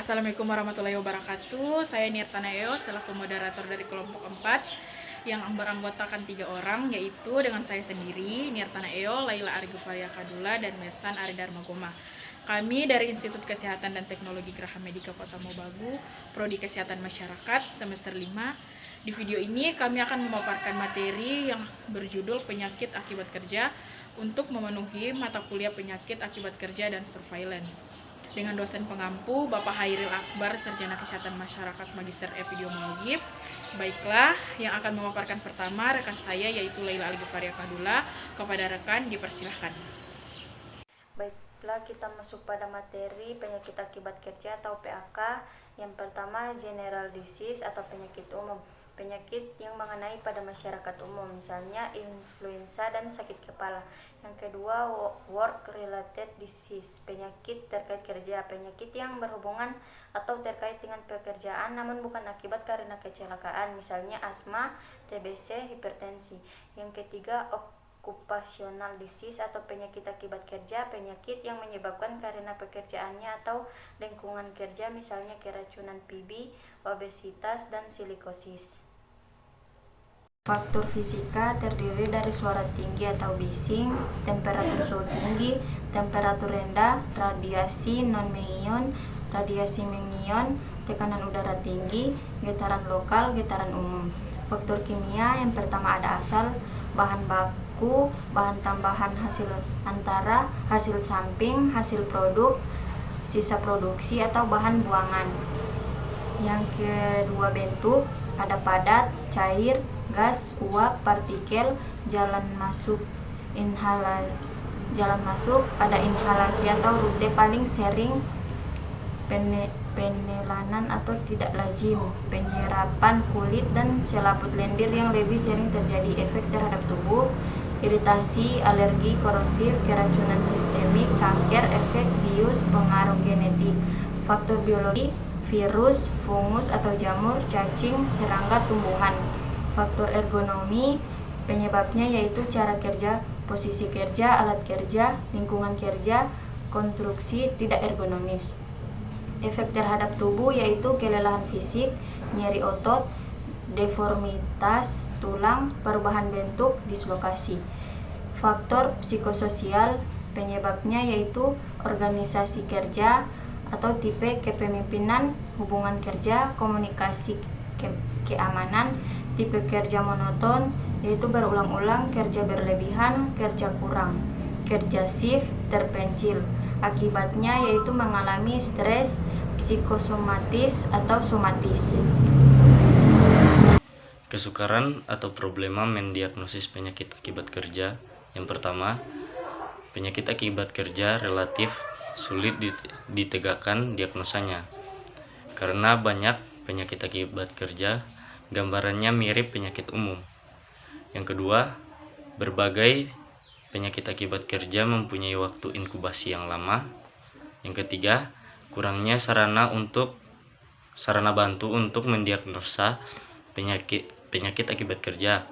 Assalamualaikum warahmatullahi wabarakatuh. Saya Nirtana Eo selaku moderator dari kelompok 4 yang beranggotakan 3 orang, yaitu dengan saya sendiri, Nirtana Eo, Laila Argyfaria Kadula, dan Mesan Ari Darmagoma. Kami dari Institut Kesehatan dan Teknologi Geraha Medika Kota Mobagu, Prodi Kesehatan Masyarakat, semester 5. Di video ini kami akan memaparkan materi yang berjudul Penyakit Akibat Kerja untuk memenuhi mata kuliah Penyakit Akibat Kerja dan Surveillance. Dengan dosen pengampu Bapak Hairil Akbar, Sarjana Kesehatan Masyarakat Magister Epidemiologi. Baiklah, yang akan memaparkan pertama rekan saya yaitu Laila Argyfaria Kadula. Kepada rekan dipersilahkan. Baiklah, kita masuk pada materi penyakit akibat kerja atau PAK. Yang pertama, general disease atau penyakit umum. Penyakit yang mengenai pada masyarakat umum, misalnya influenza dan sakit kepala. Yang kedua, work related disease, penyakit terkait kerja, penyakit yang berhubungan atau terkait dengan pekerjaan namun bukan akibat karena kecelakaan, misalnya asma, TBC, hipertensi. Yang ketiga, occupational disease atau penyakit akibat kerja, penyakit yang menyebabkan karena pekerjaannya atau lingkungan kerja, misalnya keracunan PB, obesitas, dan silikosis. Faktor fisika terdiri dari suara tinggi atau bising, temperatur suhu tinggi, temperatur rendah, radiasi non-mengion, radiasi mengion, tekanan udara tinggi, getaran lokal, getaran umum. Faktor kimia yang pertama ada asal, bahan baku, bahan tambahan hasil antara, hasil samping, hasil produk, sisa produksi atau bahan buangan. Yang kedua bentuk, ada padat, cair, gas, uap, partikel, jalan masuk, ada inhalasi atau rute paling sering, penelanan atau tidak lazim, penyerapan kulit dan selaput lendir yang lebih sering terjadi, efek terhadap tubuh, iritasi, alergi, korosif, keracunan sistemik, kanker, efek bius, pengaruh genetik. Faktor biologi, virus, fungus atau jamur, cacing, serangga, tumbuhan. Faktor ergonomi, penyebabnya yaitu cara kerja, posisi kerja, alat kerja, lingkungan kerja, konstruksi tidak ergonomis. Efek terhadap tubuh yaitu kelelahan fisik, nyeri otot, deformitas tulang, perubahan bentuk, dislokasi. Faktor psikososial, penyebabnya yaitu organisasi kerja atau tipe kepemimpinan, hubungan kerja, komunikasi, keamanan, tipe kerja monoton yaitu berulang-ulang, kerja berlebihan, kerja kurang, kerja shift, terpencil. Akibatnya yaitu mengalami stres psikosomatis atau somatis. Kesukaran atau problema mendiagnosis penyakit akibat kerja. Yang pertama, penyakit akibat kerja relatif sulit ditegakkan diagnosanya karena banyak penyakit akibat kerja gambarannya mirip penyakit umum. Yang kedua, berbagai penyakit akibat kerja mempunyai waktu inkubasi yang lama. Yang ketiga, kurangnya sarana bantu untuk mendiagnosa penyakit akibat kerja.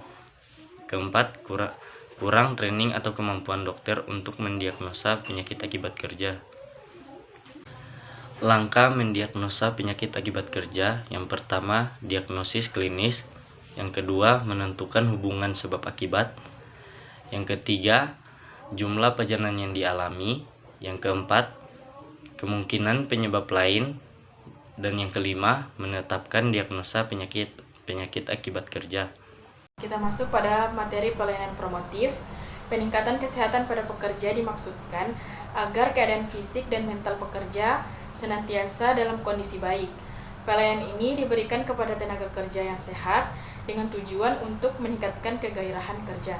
Keempat, kurang training atau kemampuan dokter untuk mendiagnosa penyakit akibat kerja. Langkah mendiagnosa penyakit akibat kerja. Yang pertama, diagnosis klinis. Yang kedua, menentukan hubungan sebab akibat. Yang ketiga, jumlah pajanan yang dialami. Yang keempat, kemungkinan penyebab lain. Dan yang kelima, menetapkan diagnosa penyakit akibat kerja. Kita masuk pada materi pelayanan promotif. Peningkatan kesehatan pada pekerja dimaksudkan agar keadaan fisik dan mental pekerja senantiasa dalam kondisi baik. Pelayanan ini diberikan kepada tenaga kerja yang sehat dengan tujuan untuk meningkatkan kegairahan kerja,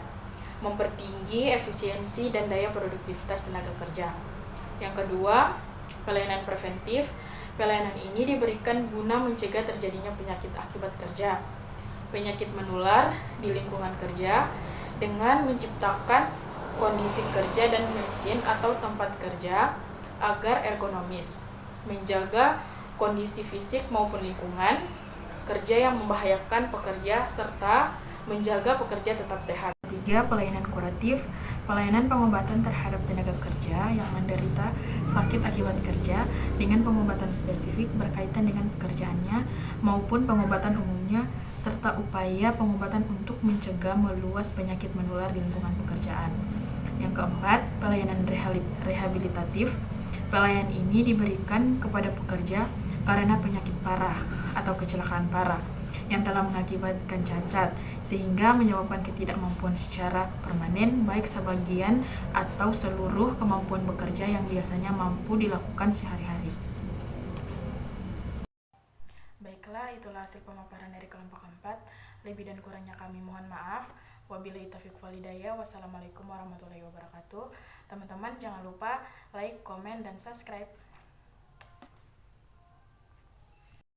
mempertinggi efisiensi dan daya produktivitas tenaga kerja. Yang kedua, pelayanan preventif. Pelayanan ini diberikan guna mencegah terjadinya penyakit akibat kerja, penyakit menular di lingkungan kerja dengan menciptakan kondisi kerja dan mesin atau tempat kerja agar ergonomis, menjaga kondisi fisik maupun lingkungan kerja yang membahayakan pekerja, serta menjaga pekerja tetap sehat. Ketiga, pelayanan kuratif. Pelayanan pengobatan terhadap tenaga kerja yang menderita sakit akibat kerja dengan pengobatan spesifik berkaitan dengan pekerjaannya maupun pengobatan umumnya, serta upaya pengobatan untuk mencegah meluas penyakit menular di lingkungan pekerjaan. Yang keempat, pelayanan rehabilitatif. Pelayanan ini diberikan kepada pekerja karena penyakit parah atau kecelakaan parah yang telah mengakibatkan cacat sehingga menyebabkan ketidakmampuan secara permanen baik sebagian atau seluruh kemampuan bekerja yang biasanya mampu dilakukan sehari-hari. Baiklah, itulah hasil pemaparan dari kelompok 4. Lebih dan kurangnya kami mohon maaf. Wabillahi taufiq wal hidayah. Wassalamualaikum warahmatullahi wabarakatuh. Teman-teman jangan lupa like, komen, dan subscribe.